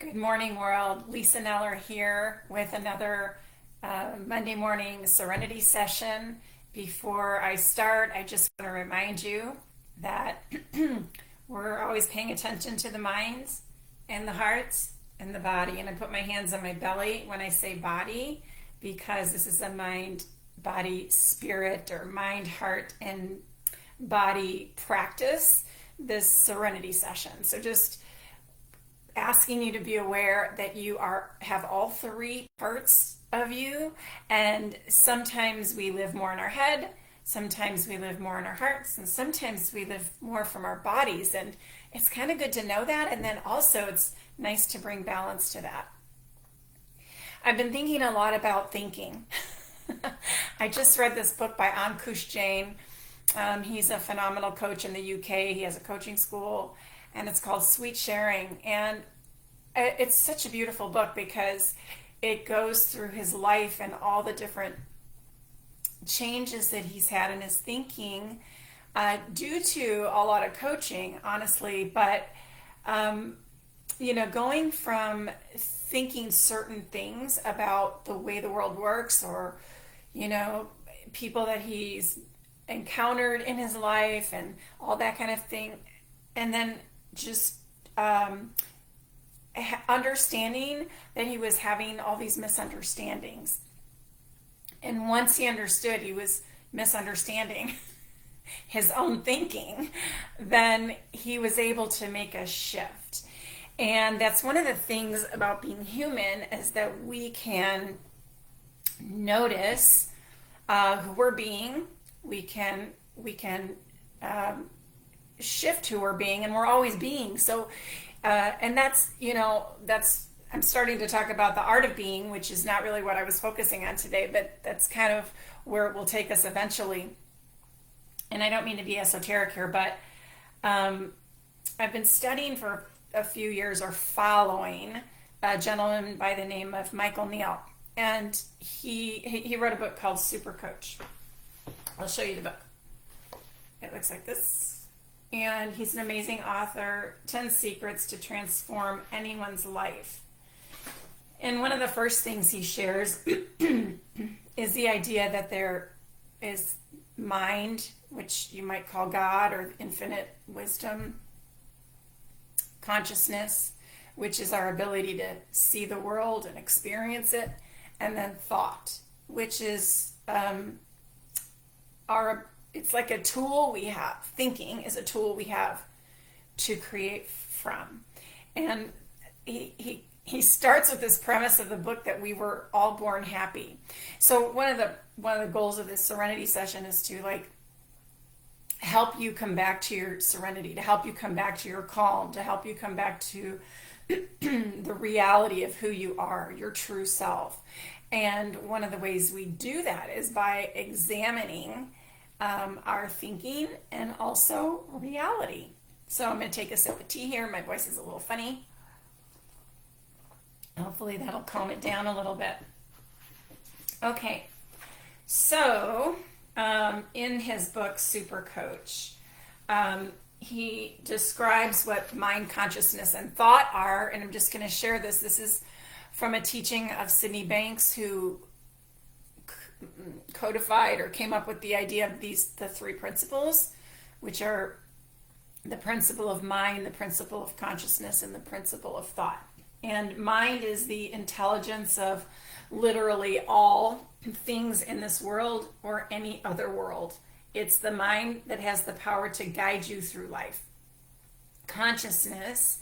Good morning, world. Lisa Neller here with another Monday Morning Serenity Session. Before I start, I just want to remind you that we're always paying attention to the minds and the hearts and the body. And I put my hands on my belly when I say body because this is a mind, body, spirit, or mind, heart, and body practice, this serenity session. So just asking you to be aware that you have all three parts of you, and sometimes we live more in our head, sometimes we live more in our hearts, and sometimes we live more from our bodies. And it's kind of good to know that, and then also it's nice to bring balance to that. I've been thinking a lot about thinking. I just read this book by Ankush Jain. He's a phenomenal coach in the UK. He has a coaching school, and it's called Sweet Sharing. And it's such a beautiful book because it goes through his life and all the different changes that he's had in his thinking due to a lot of coaching, honestly. But, going from thinking certain things about the way the world works, or, people that he's encountered in his life and all that kind of thing, and then just understanding that he was having all these misunderstandings. And once he understood he was misunderstanding his own thinking, then he was able to make a shift. And that's one of the things about being human, is that we can notice who we're being. We can shift who we're being, and we're always being. So and that's I'm starting to talk about the art of being, which is not really what I was focusing on today, but that's kind of where it will take us eventually. And I don't mean to be esoteric here, but I've been studying for a few years, or following a gentleman by the name of Michael Neal, and he wrote a book called Super Coach. I'll show you the book. It looks like this. And he's an amazing author, 10 Secrets to Transform Anyone's Life. And one of the first things he shares is the idea that there is mind, which you might call God or infinite wisdom, consciousness, which is our ability to see the world and experience it, and then thought, which is it's like a tool we have. Thinking is a tool we have to create from. And he starts with this premise of the book that we were all born happy. So one of the goals of this serenity session is to help you come back to your serenity, to help you come back to your calm, to help you come back to the reality of who you are, your true self. And one of the ways we do that is by examining our thinking and also reality. So I'm going to take a sip of tea here. My voice is a little funny. Hopefully that'll calm it down a little bit. Okay, so in his book Super Coach, he describes what mind, consciousness, and thought are, and I'm just going to share this. This is from a teaching of Sydney Banks, who codified or came up with the idea of the three principles, which are the principle of mind, the principle of consciousness, and the principle of thought. And mind is the intelligence of literally all things in this world or any other world. It's the mind that has the power to guide you through life. Consciousness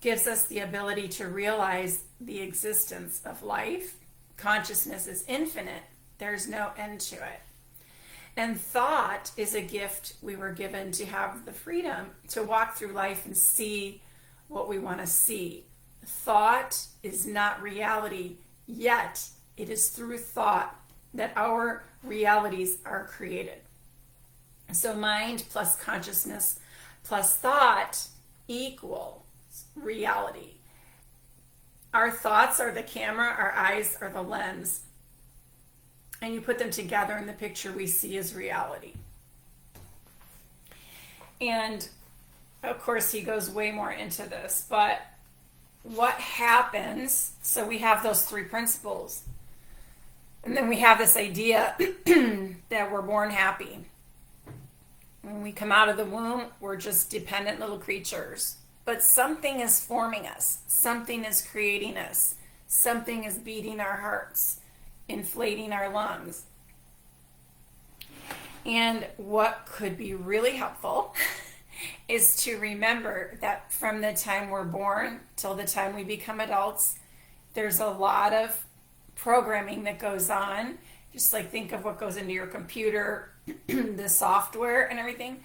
gives us the ability to realize the existence of life. Consciousness is infinite. There's no end to it. And thought is a gift we were given to have the freedom to walk through life and see what we want to see. Thought is not reality, yet it is through thought that our realities are created. So mind plus consciousness plus thought equals reality. Our thoughts are the camera, our eyes are the lens. And you put them together, and the picture we see is reality. And of course, he goes way more into this, but what happens, so we have those three principles. And then we have this idea that we're born happy. When we come out of the womb, we're just dependent little creatures. But something is forming us. Something is creating us. Something is beating our hearts, inflating our lungs. And what could be really helpful is to remember that from the time we're born till the time we become adults, there's a lot of programming that goes on. Just like think of what goes into your computer, the software and everything.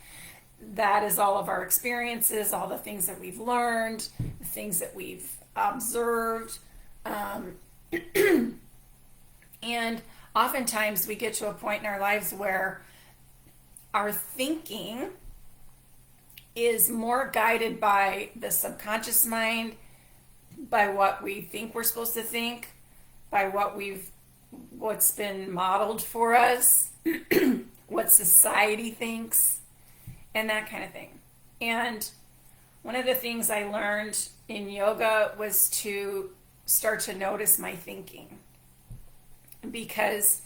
That is all of our experiences, all the things that we've learned, the things that we've observed. And oftentimes we get to a point in our lives where our thinking is more guided by the subconscious mind, by what we think we're supposed to think, by what's been modeled for us, what society thinks, and that kind of thing. And one of the things I learned in yoga was to start to notice my thinking, because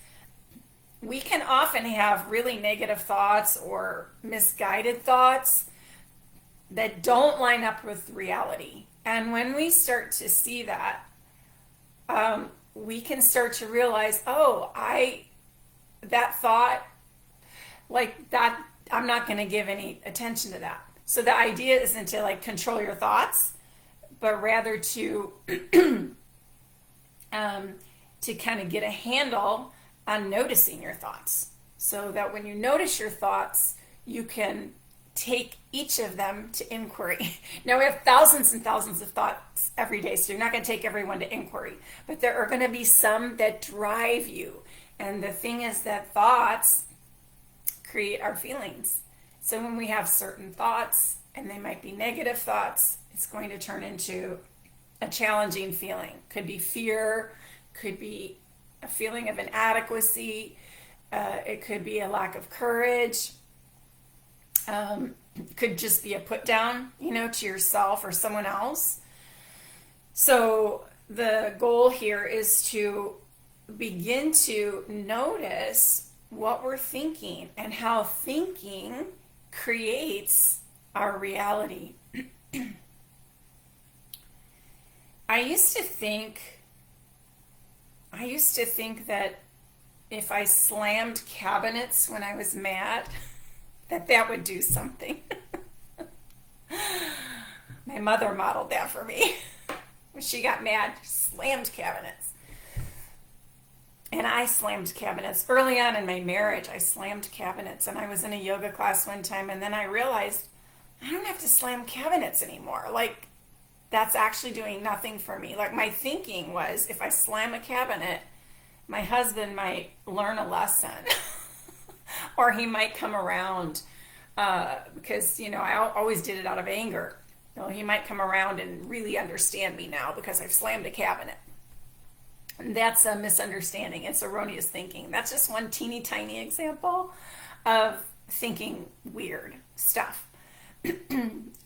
we can often have really negative thoughts or misguided thoughts that don't line up with reality. And when we start to see that, we can start to realize, that thought, like that, I'm not going to give any attention to that. So the idea isn't to like control your thoughts, but rather to kind of get a handle on noticing your thoughts, so that when you notice your thoughts, you can take each of them to inquiry. Now we have thousands and thousands of thoughts every day, so you're not going to take everyone to inquiry, but there are going to be some that drive you. And the thing is that thoughts create our feelings. So when we have certain thoughts, and they might be negative thoughts, it's going to turn into a challenging feeling. Could be fear, could be a feeling of inadequacy, it could be a lack of courage, could just be a put down, to yourself or someone else. So the goal here is to begin to notice what we're thinking and how thinking creates our reality. I used to think that if I slammed cabinets when I was mad, that would do something. My mother modeled that for me. When she got mad, she slammed cabinets. And I slammed cabinets. Early on in my marriage, I slammed cabinets. And I was in a yoga class one time, and then I realized I don't have to slam cabinets anymore. Like, that's actually doing nothing for me. Like, my thinking was, if I slam a cabinet, my husband might learn a lesson. Or he might come around, because, I always did it out of anger. He might come around and really understand me now because I've slammed a cabinet. And that's a misunderstanding. It's erroneous thinking. That's just one teeny tiny example of thinking weird stuff.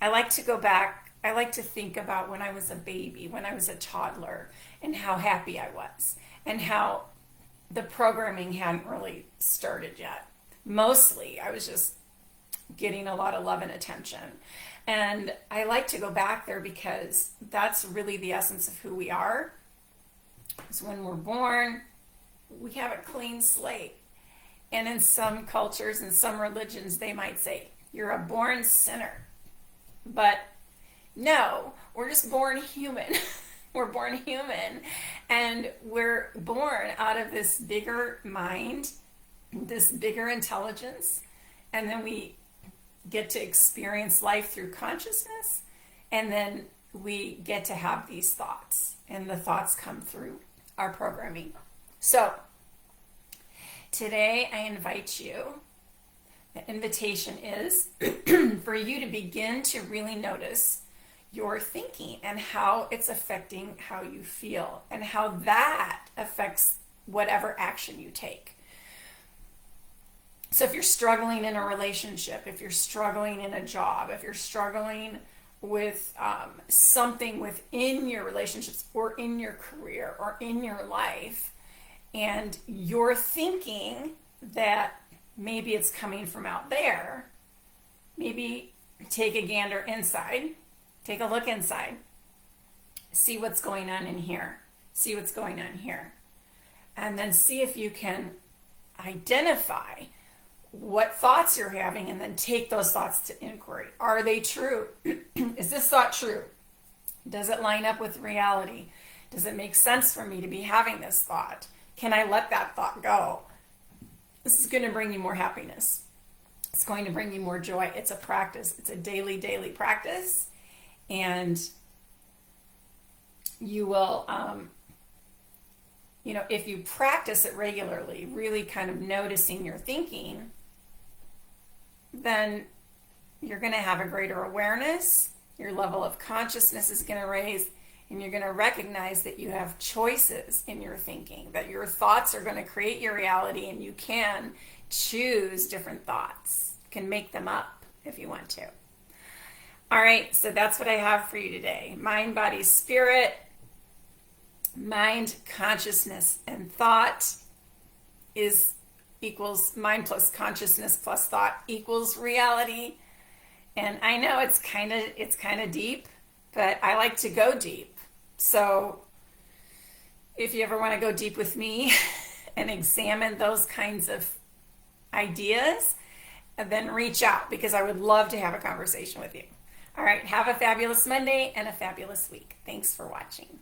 I like to go back. I like to think about when I was a baby, when I was a toddler, and how happy I was, and how the programming hadn't really started yet. Mostly, I was just getting a lot of love and attention. And I like to go back there because that's really the essence of who we are. So when we're born, we have a clean slate. And in some cultures and some religions, they might say, you're a born sinner. But no, we're just born human. We're born human. And we're born out of this bigger mind, this bigger intelligence. And then we get to experience life through consciousness. And then we get to have these thoughts. And the thoughts come through our programming. So today I invite you, the invitation is for you to begin to really notice your thinking and how it's affecting how you feel and how that affects whatever action you take. So if you're struggling in a relationship, if you're struggling in a job, if you're struggling with something within your relationships or in your career or in your life, and you're thinking that maybe it's coming from out there, maybe take a gander inside, take a look inside, see what's going on in here, see what's going on here, and then see if you can identify what thoughts you're having, and then take those thoughts to inquiry. Are they true? Is this thought true? Does it line up with reality? Does it make sense for me to be having this thought? Can I let that thought go? This is going to bring you more happiness. It's going to bring you more joy. It's a practice. It's a daily practice. And you will, if you practice it regularly, really kind of noticing your thinking, then you're going to have a greater awareness. Your level of consciousness is going to raise, and you're going to recognize that you have choices in your thinking, that your thoughts are going to create your reality, and you can choose different thoughts. You can make them up if you want to. All right, so that's what I have for you today. Mind, body, spirit. Mind, consciousness, and thought equals mind plus consciousness plus thought equals reality. And I know it's kind of deep, but I like to go deep. So if you ever want to go deep with me and examine those kinds of ideas, then reach out, because I would love to have a conversation with you. All right, have a fabulous Monday and a fabulous week. Thanks for watching.